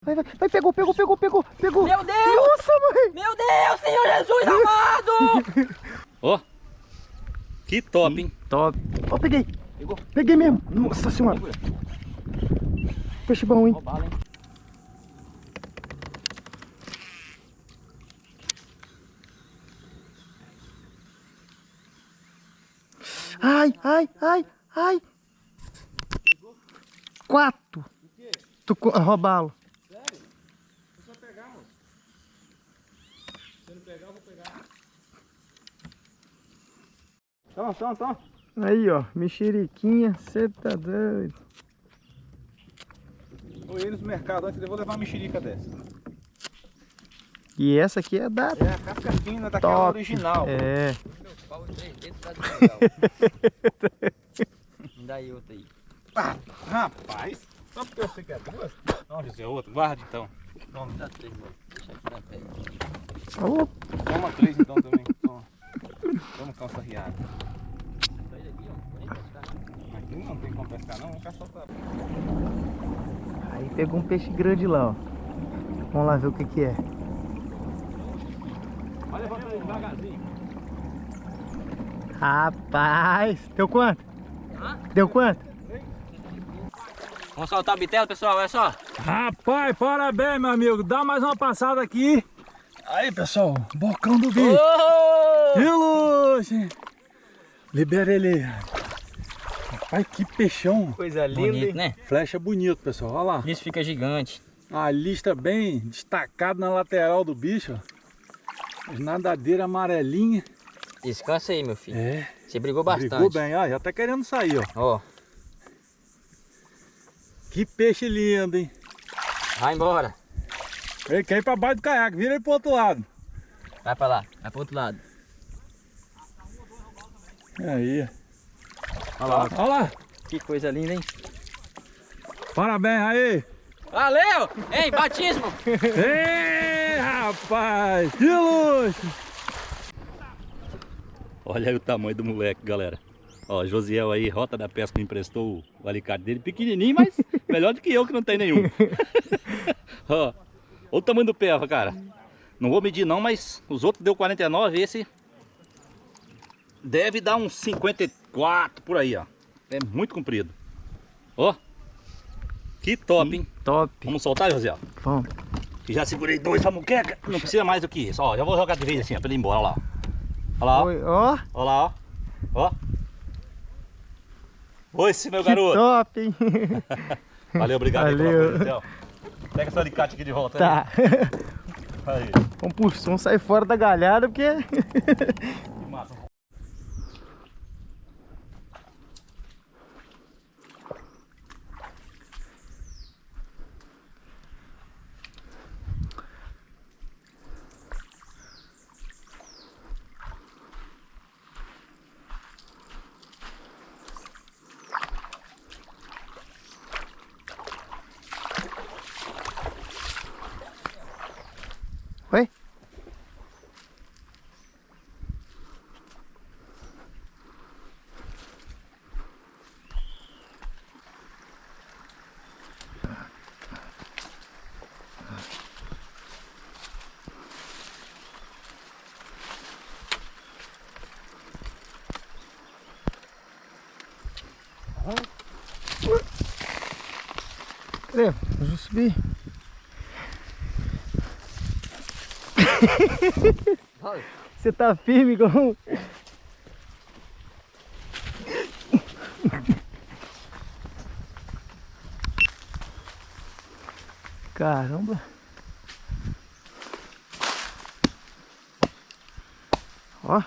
Vai, pegou. Meu Deus! Nossa, mãe! Meu Deus, Senhor Jesus amado! Ó, que top, hein? Top. Ó, peguei. Pegou? Peguei mesmo. Nossa senhora. Peixe bom, hein? Ó, bala, hein? Ai. 4. Tu roubá-lo. Sério? É só pegar, mano. Se não pegar, eu vou pegar. Toma. Aí, ó. Mexeriquinha. Você tá doido. Eu ia nos mercados antes, eu vou levar uma mexerica dessa. E essa aqui é da... É a casca fina daquela original. É. Meu pau, 3 dedos tá de legal. Me dá aí outra aí. Ah, rapaz, só porque eu sei que é duas? Não, José, outra. Guarda então. Vamos dar 3, mano. Deixa aqui na pele. Toma 3 então também. Toma calça riada. Sai daqui, ó. Vem pescar. Aqui não tem como pescar não, vamos caçar pra... Aí pegou um peixe grande lá, ó. Vamos lá ver o que que é. Vai levantando aí devagarzinho. Rapaz, deu quanto? Hã? Deu quanto? Vamos soltar o bitelo, pessoal, olha só. Rapaz, parabéns, meu amigo. Dá mais uma passada aqui. Aí, pessoal, bocão do bicho. Oh! Que luxo, hein? Libera ele. Rapaz, que peixão. Coisa linda, Bonito, hein? né? Flecha bonito, pessoal. Olha lá. Isso fica gigante. A lista bem destacada na lateral do bicho. Ó. As nadadeiras amarelinhas. Descansa aí, meu filho. É. Você brigou bastante. Brigou bem, ó. Já tá querendo sair, ó. Ó, Que peixe lindo, hein? vai embora. Ele quer ir pra baixo do caiaque. Vira ele pro outro lado. Vai pra lá, vai pro outro lado. Aí. Olha lá. Olha lá. Que coisa linda, hein? Parabéns aí. Valeu! Ei, batismo! Ei, rapaz. Que luxo. Olha aí o tamanho do moleque, galera. Ó, Josiel aí, Rota da Pesca, me emprestou o alicate dele. Pequenininho, mas melhor do que eu, que não tem nenhum. Ó, olha o tamanho do pé, cara. Não vou medir não, mas os outros deu 49, esse deve dar uns 54 por aí, ó. É muito comprido. Ó, que top, hein? Top. Vamos soltar, Josiel? Vamos. Que já segurei 2 pra muqueca. Não precisa mais do que isso. Ó, já vou jogar de vez assim, ó, pra ele ir embora, ó lá. Olha lá, ó. Oi, ó. Olha lá, ó. Ó. Oi, esse meu Que garoto. top, hein? Valeu, obrigado aí pela Valeu. coisa, Theo. Pega seu alicate aqui de volta. Tá. Aí. Aí. Vamos sair fora da galhada, porque... Que massa. Oi? Cadê? Deixa eu subir. Você tá firme igual... Caramba. Ó.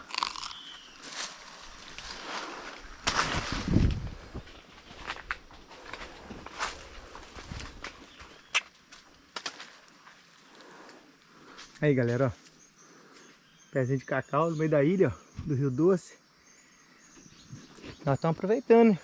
Aí, galera, ó. Pezinho de cacau no meio da ilha, ó, do Rio Doce. Nós estamos aproveitando, né?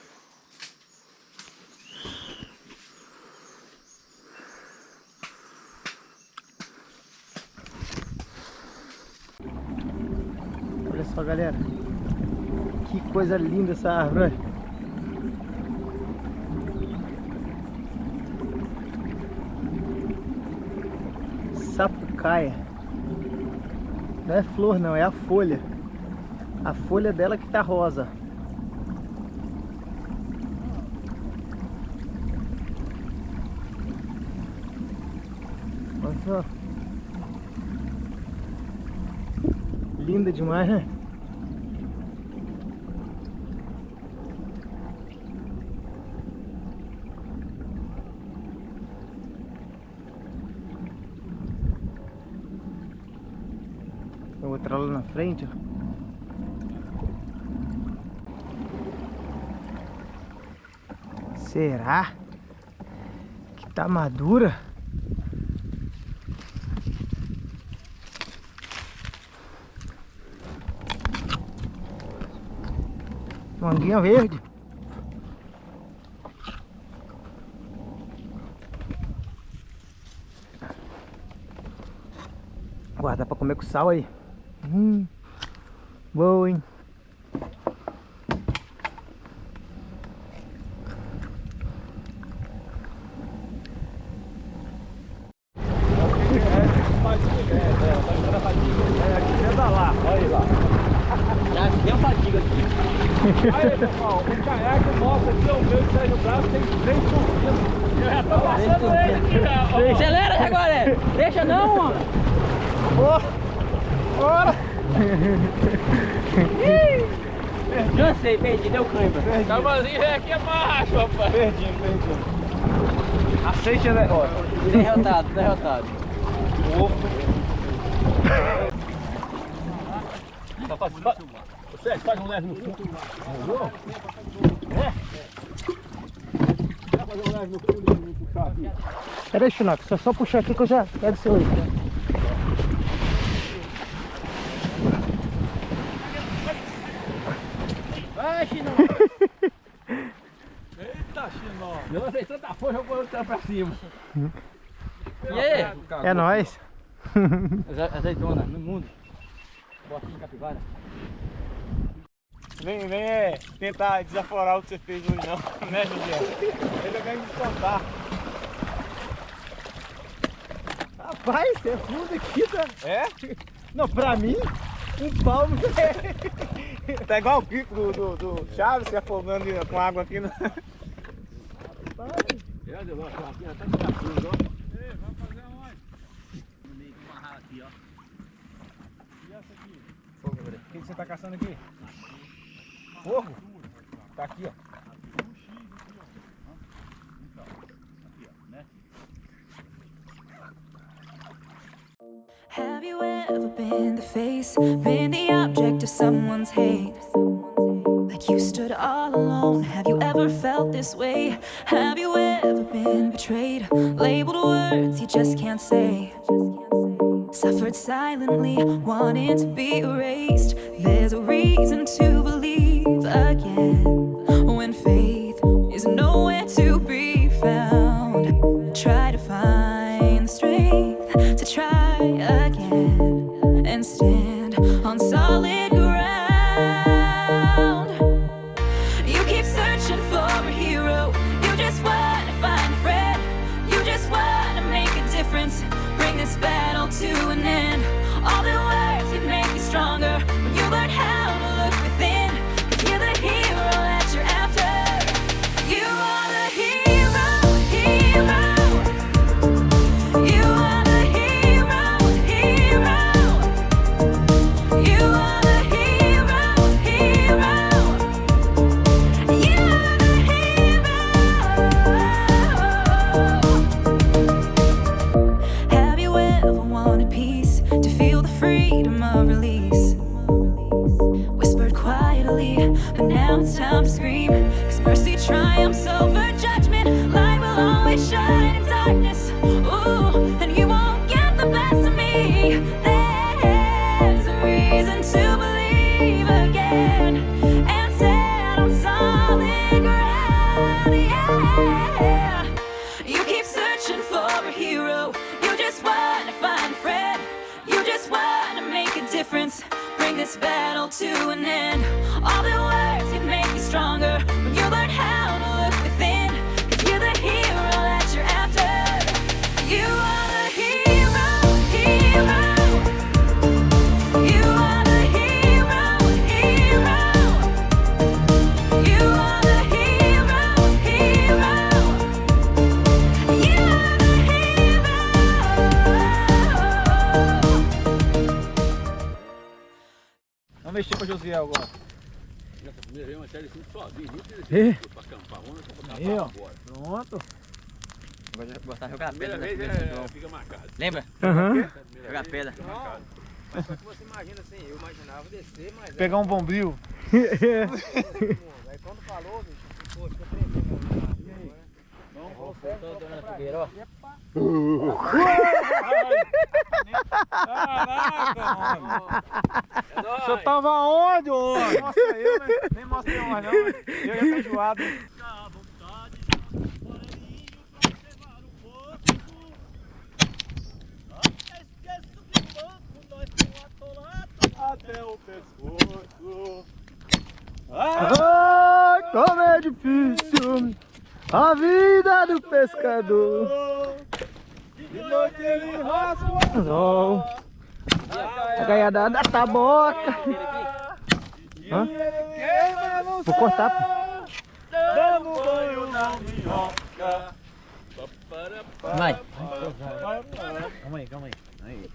Olha só, galera. Que coisa linda essa árvore, olha. sapucaia. Não é flor não, é a folha. A folha dela que tá rosa. Olha só. Linda demais, né? Outra lá na frente, ó. Será que tá madura? Manguinha verde. Guardar pra comer com sal aí. Boa, hein? Já deu fadiga aqui. Aí, pessoal, o caiaque mostra aqui, o meu que sai do braço tem 3%. Eu já tô passando ele aqui, ó. Acelera, Jaguaré! Deixa não, mano! Bora! Cansei, perdi, deu cãibra. Cavalinho é aqui abaixo, rapaz. Perdi. Aceite a derrota. Derrotado. Você faz um leve no fundo. Fazer um leve no fundo e puxar aqui. Pera aí, Chinoca, só puxar aqui que eu já pego o seu aí. Vai, Chinó! Eita, Chinó. Eu lancei tanta força, eu vou entrar pra cima. E aí? É nóis. Azeitona, no mundo. Botinha capivara. Vem tentar desaforar o que você fez hoje não, né, Josiel? Ele vai me descontar. Rapaz, você é fundo aqui, tá? É? Não, pra mim, um palmo tá igual o pico do Chaves se afogando com água aqui. Vamos fazer aonde? No meio de uma rala aqui, ó. E essa aqui? O que você tá caçando aqui? Porco? Tá aqui, ó. Have you ever been the face, been the object of someone's hate? Like you stood all alone. Have you ever felt this way? Have you ever been betrayed, labeled words you just can't say? Suffered silently, wanting to be erased. There's a reason to believe again when faith is nowhere to be found. Try to find the strength to try again and stand on solid ground. You keep searching for a hero. You just want to find a friend. You just want to make a difference. Bring this battle to an end. All the words that make you stronger when you learn how to look within. 'Cause you're the hero that you're after. You are the hero, hero. You are the hero, hero. You are the hero, hero. You are the hero. Have you ever wanted peace, to feel the freedom of release? Whispered quietly, but now it's time to scream. 'Cause mercy triumphs over judgment. Light will always shine in darkness. Ooh, and you won't get the best of me. There's a reason to believe again and stand on solid ground. Yeah. You keep searching for a hero. You just want to find a friend. You just want to make a difference. Bring this battle to an end. All the words that make you stronger when you learn how to look within. 'Cause you're the hero that you're after. You are the hero, mexer pra Josiel agora. Nessa primeira vez, mas ele sozinho, pra acampar. Vamos acampar agora. Pronto. Gostar de jogar Primeira pedra. vez fica marcado. Lembra? Aham. Jogar pedra. Mas só que você imagina assim, eu imaginava descer, mas... Pegar um bombril. Aí quando falou, bicho, pô, fica tremendo. E aí? Vamos, Tô na fogueira, ó. Caraca, mano. O senhor tava onde, homem? Mostra eu, né? Nem mostra eu mais não, né? Eu ia estar enjoado. Até o pescoço. Ai, como é difícil a vida do pescador. De noite ele rasga. Sol, a gaiada da taboca. Hã? Vou cortar, pô. Dando banho na minhoca. Vai. Calma aí.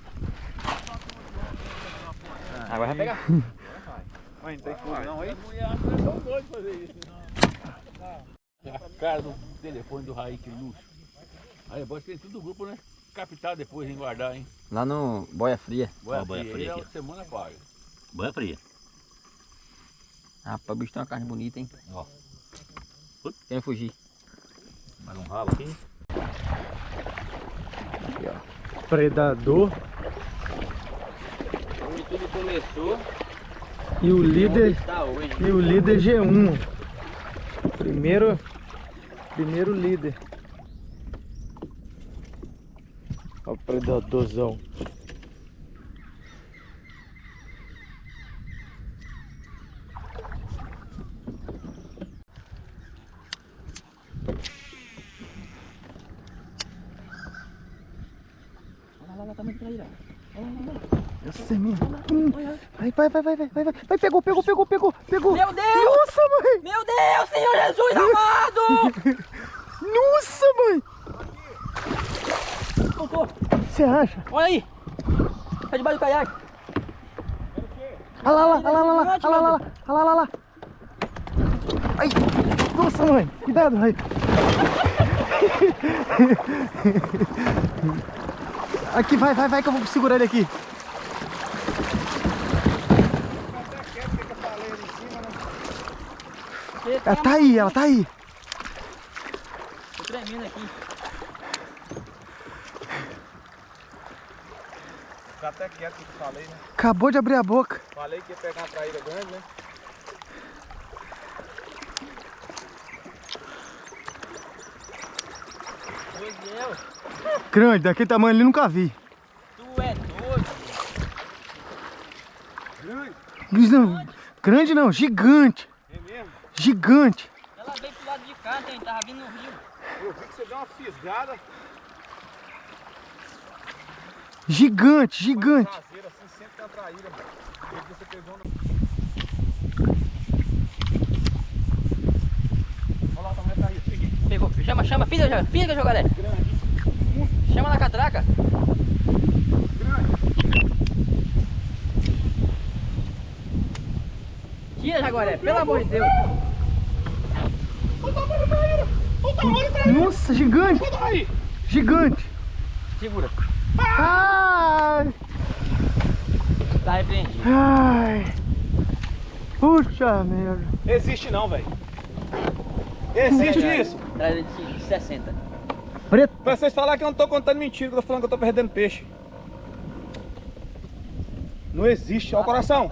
Agora vai pegar. Não tem fogo não aí? São doidos fazer isso. A cara do telefone do Raí, que luxo. Aí depois tem tudo do grupo, né? Captar depois, em guardar, hein? Lá no Boia Fria. Boia Boia fria fria. aqui. Semana paga. Boia fria. Rapaz, o bicho tem uma carne bonita, hein? Ó. Querem fugir. Mais um rabo aqui. Predador Onde tudo começou. e o líder Está hoje. e o líder G1. Primeiro líder. Olha o predadorzão. Olha lá, tá muito traíra. Nossa, minha. Vai, pegou. Meu Deus! Nossa, mãe! Meu Deus, Senhor Jesus amado! Nossa, mãe! Você acha? Olha aí! Tá debaixo do caiaque. Olha lá. Ai, nossa, mãe! Cuidado, ai. Aqui, vai que eu vou segurar ele aqui. Ela tá aí. Tô tremendo aqui. Tá até quieto que eu falei, né? Acabou de abrir a boca. Falei que ia pegar uma traíra grande, né? Josiel, Grande, daquele tamanho ali nunca vi. tu é doido. Grande não, gigante. É mesmo? Gigante. Ela veio pro lado de cá, hein? Tava vindo no rio. Eu vi que você deu uma fisgada. Gigante. Traseira assim, sempre tem uma traíra, mano. O que você pegou no... Olha lá o tamanho da traíra, peguei. Pegou. Chama, fica, jacaré. Chama na catraca. Tira, jacaré, pelo amor de Deus. Nossa, gigante. Gigante. Segura. Ai. Tá repreendido. Ai. Puxa merda. Existe não, velho. Existe isso. Traz de 60. Preto. Pra vocês falarem que eu não tô contando mentira, que eu tô falando que eu tô perdendo peixe. Não existe, olha o coração.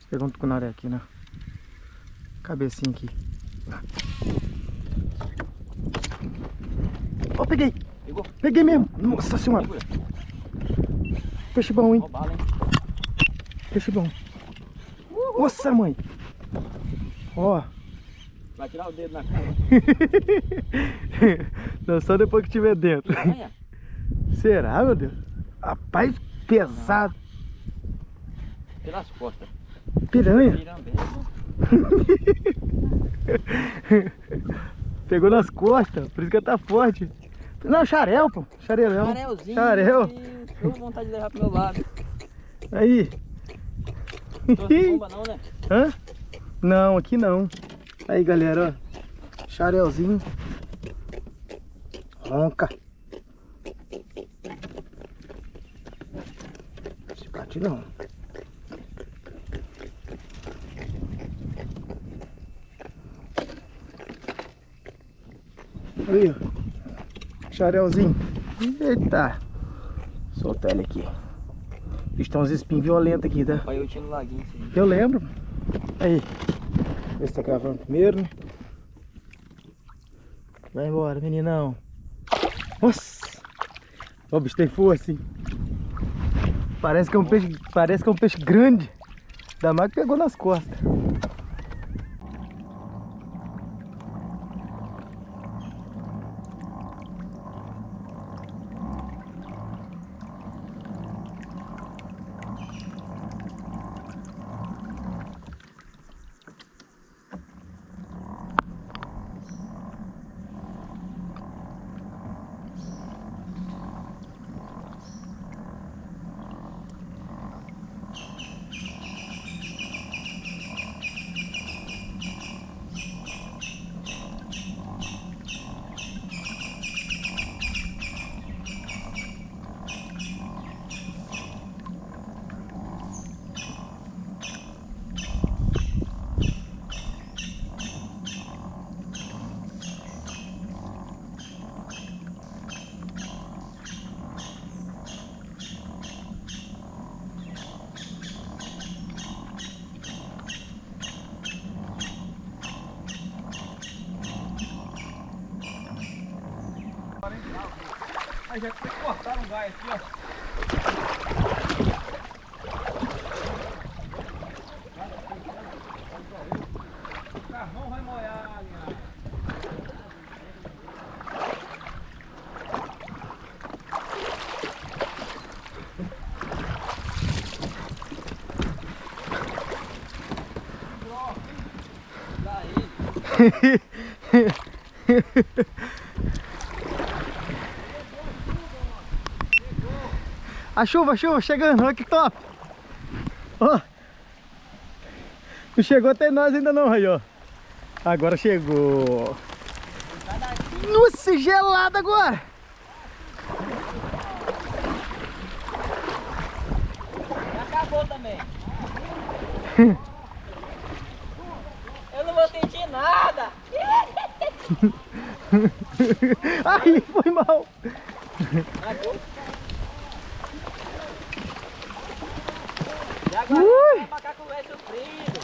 Pegou um tucunaré aqui, né? Cabecinha aqui. Ó, peguei. Pegou? Peguei mesmo. Nossa senhora. Segura. Peixe bom, hein? Ó, bala, hein? Peixe bom. Nossa, mãe. Ó. Vai tirar o dedo na cara. Não, só depois que tiver dentro. Amanhã. Será, meu Deus? Rapaz, pesado. Pelas costas. Piranha. Pirambeiro. Pegou nas costas, por isso que tá forte. Não, xarel, pô. Xarelão. Xarelzinho. Xarel. Meu Deus. Tô com vontade de levar pro meu lado. Aí. Trouxe bomba não, né? Hã? Não, aqui não. Aí, galera, ó. Xarelzinho. Ronca. Esse bate não. Aí, ó. Xarelzinho. Eita. Soltar ele aqui. Estão uns espinhos violentos aqui, tá? Olha eu tinha no laguinho. Assim. Eu lembro. Aí. Vê se tá gravando primeiro, né? Vai embora, meninão. Nossa! O bicho tem força, hein? Parece que é um peixe grande. Ainda mais que pegou nas costas. Aí já tem que cortar um gai aqui, ó. O carvão vai molhar ali, A chuva chegando, olha que top! Ó! Não chegou até nós ainda não, aí, ó. Agora chegou. Nossa, gelado agora! Acabou também. Eu não vou sentir nada. Ai, foi mal! E agora o macaco é sofrido.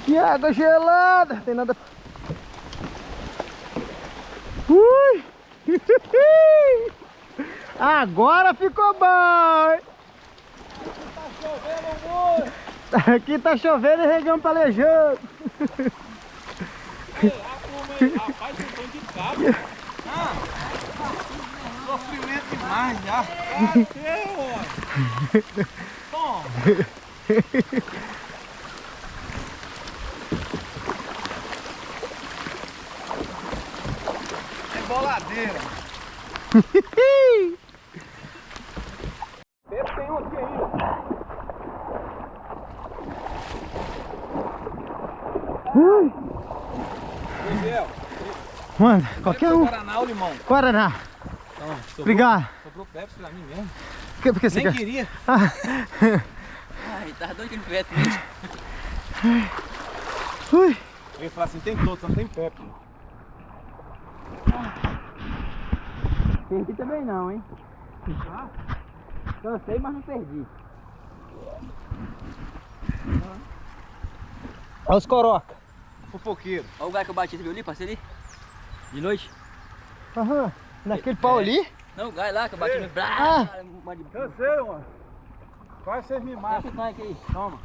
Que água gelada! Tem nada. Ui! Agora ficou bom! Hein? tá chovendo muito. Aqui tá chovendo e regão palejando. Rapaz, vocês estão de cabo. Sofrimento demais já. Toma. É boladeira. Tem um aqui ainda. Josiel, Mano, qualquer um. Guaraná ou limão? Guaraná. Não, Obrigado. Sobrou Pepsi pra mim mesmo. Por que você Nem quer? queria. Ah. Ai, tá doido que ele tivesse mesmo. Ui. Eu ia falar assim, tem todos, só não tem Pepsi. Perdi também não, hein? Cansei, mas não perdi. Olha os coroca. Fofoqueiro. Olha o lugar que eu bati, você viu ali, parceiro ali? De noite? Aham. Naquele pau ali? Não, o gai lá que eu bati no braço. Ah. Cansei, mano. Quase vocês me matam. Deixa o tanque aí, toma.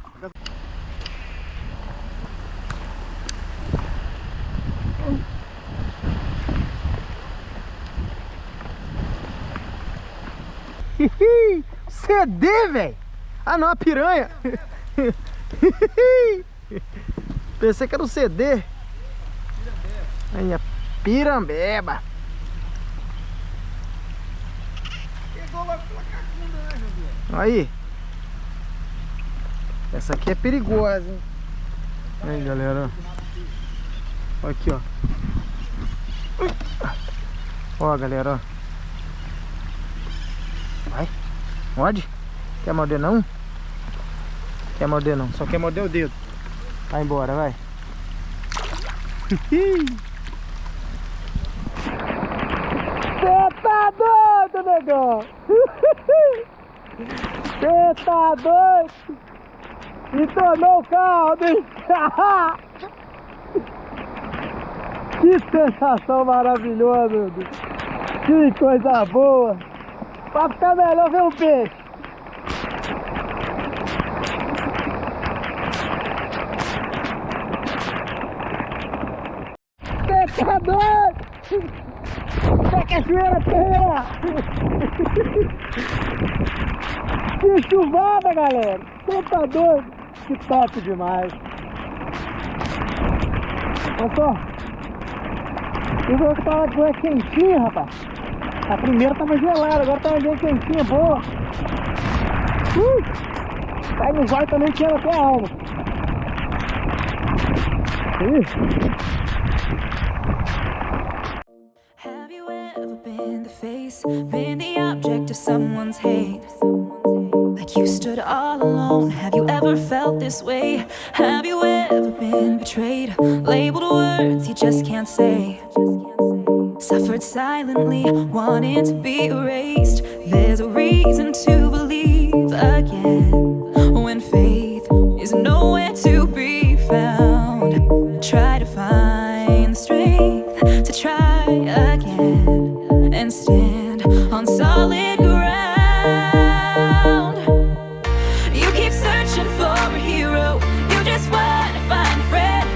CD, velho! Ah não, a piranha! Pensei que era um CD. Aí a pirambeba. logo pela cacunda, né, Josiel? Aí. Essa aqui é perigosa, hein? Aí, galera. Ó. Aqui, ó. Ó, galera, ó. Vai. Morde? Quer morder não? Quer morder não, só quer morder o dedo. Vai embora, vai. Cê tá doido, negão? Cê tá doido? E tornou o caldo, hein? Que sensação maravilhosa, meu Deus. Que coisa boa. Pra ficar melhor ver o peixe. Cê tá doido? Cê cachoeira terra. Que chuvada, galera. Cê tá doido? Que top demais. Olha só. Eu vou falar que é quentinha, rapaz. A primeira tava gelada, agora tá bem quentinha, boa. Cai no vai também, queima até a alma. Have you ever been the face, been the object of someone's hate? Like you stood all alone. Have you ever felt this way? Have you ever been betrayed, labeled words you just can't say? Suffered silently, wanting to be erased. There's a reason to believe again when faith is nowhere to be found. Try to find the strength to try again and stand on solid ground. You keep searching for a hero. You just want to find a friend.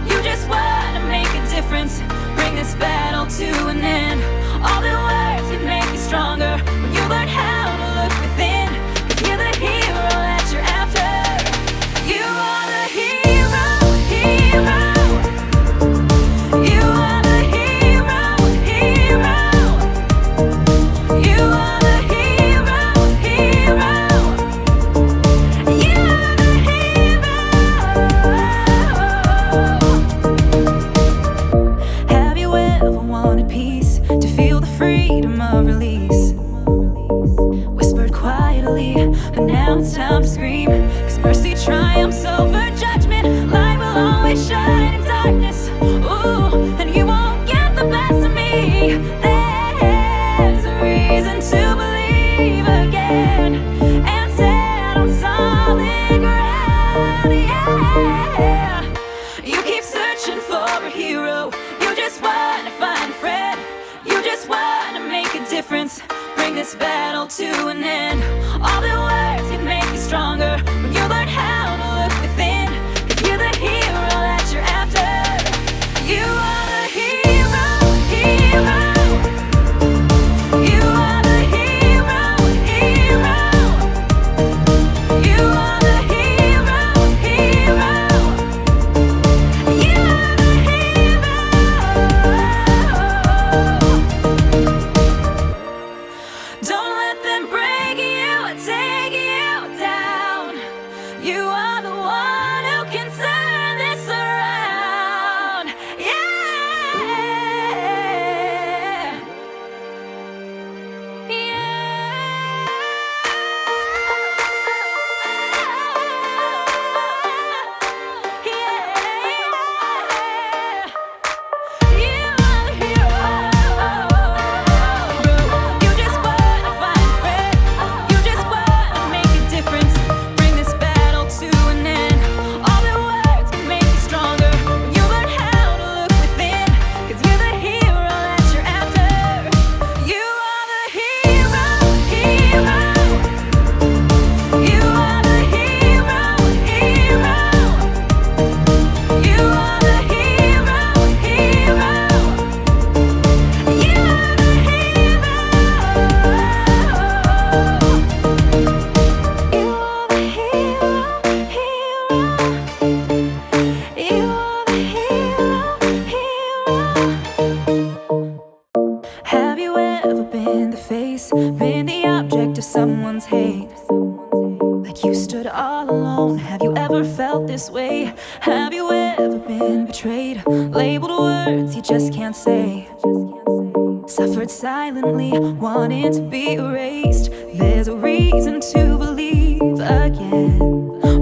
You just want to make a difference. Bring this battle to an end. All the words can make you stronger when you learn how to look within. 'Cause you're the hero that you're after. You are the hero, hero. You are the hero, hero. You are the hero, hero. You are the hero. Have you ever wanted peace, to feel the freedom of release? Whispered quietly, but now it's time to scream. 'Cause mercy triumphs over judgment. Light will always shine in darkness. Ooh, and you won't get the best of me. There's a reason to believe again and stand on solid ground. Yeah. You keep searching for a hero. You just want to find a friend. You just want to make a difference. Bring this battle to an end. All the words can make you stronger when you learn how to look within. 'Cause you're the hero that you're after. You are the hero, hero. You are the hero, hero. You are the hero, hero. You are the hero. Don't let them break you, take you down. words you just can't say. Suffered silently, wanting to be erased. There's a reason to believe again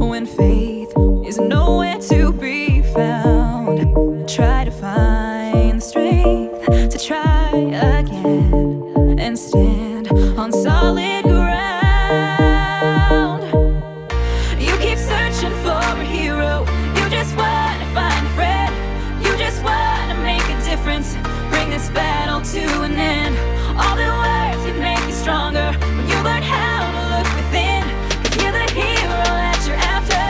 when faith is nowhere to be found. Try to find the strength to try again and stand on solid ground. You keep searching for a hero. You just want to find a friend. You just want to make a difference. Bring this battle to an end. All the words can make you stronger when you learn how to look within. 'Cause you're the hero that you're after.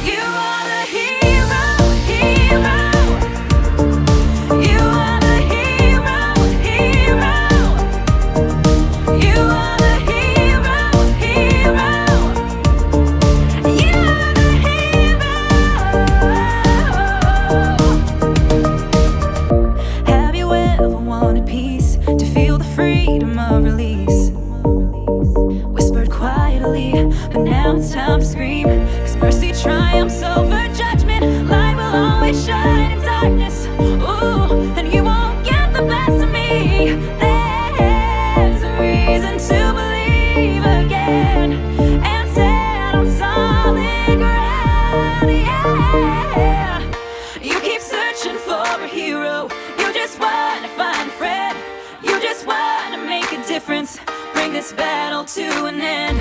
You are the hero, hero. You are the hero, hero. You are the hero, hero. You are the hero. Have you ever wanted peace, to feel the freedom of release? Whispered quietly, but now it's time to scream. 'Cause mercy triumphs over judgment. Light will always shine in darkness. Ooh, and you won't get the best of me. There's a reason to believe again and stand on solid ground. Yeah. You keep searching for a hero. You just want to find a friend. You just want to make a difference. Bring this battle to an end.